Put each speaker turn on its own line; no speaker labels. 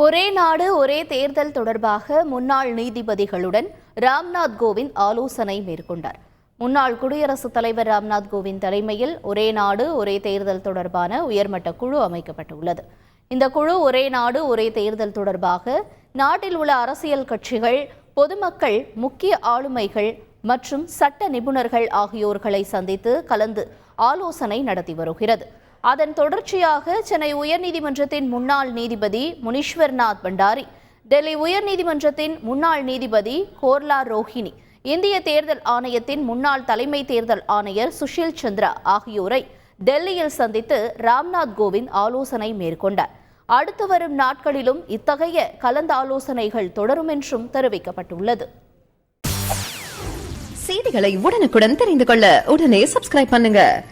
ஒரே நாடு ஒரே தேர்தல் தொடர்பாக முன்னாள் நீதிபதிகளுடன் ராம்நாத் கோவிந்த் ஆலோசனை மேற்கொண்டார். முன்னாள் குடியரசுத் தலைவர் ராம்நாத் கோவிந்த் தலைமையில் ஒரே நாடு ஒரே தேர்தல் தொடர்பான உயர்மட்ட குழு அமைக்கப்பட்டுள்ளது. இந்த குழு ஒரே நாடு ஒரே தேர்தல் தொடர்பாக நாட்டில் உள்ள அரசியல் கட்சிகள், பொதுமக்கள், முக்கிய ஆளுமைகள் மற்றும் சட்ட நிபுணர்கள் ஆகியோர்களை சந்தித்து கலந்து ஆலோசனை நடத்தி வருகிறது. அதன் தொடர்ச்சியாக சென்னை உயர்நீதிமன்றத்தின் முன்னாள் நீதிபதி முனீஸ்வர்நாத் பண்டாரி, டெல்லி உயர்நீதிமன்றத்தின் முன்னாள் நீதிபதி கோர்லா ரோஹினி, இந்திய தேர்தல் ஆணையத்தின் முன்னாள் தலைமை தேர்தல் ஆணையர் சுஷில் சந்திரா ஆகியோரை டெல்லியில் சந்தித்து ராம்நாத் கோவிந்த் ஆலோசனை மேற்கொண்டார். அடுத்து வரும் நாட்களிலும் இத்தகைய கலந்தாலோசனைகள் தொடரும் என்றும் தெரிவிக்கப்பட்டுள்ளது.
செய்திகளை உடனுக்குடன் தெரிந்து கொள்ள உடனே சப்ஸ்கிரைப் பண்ணுங்க.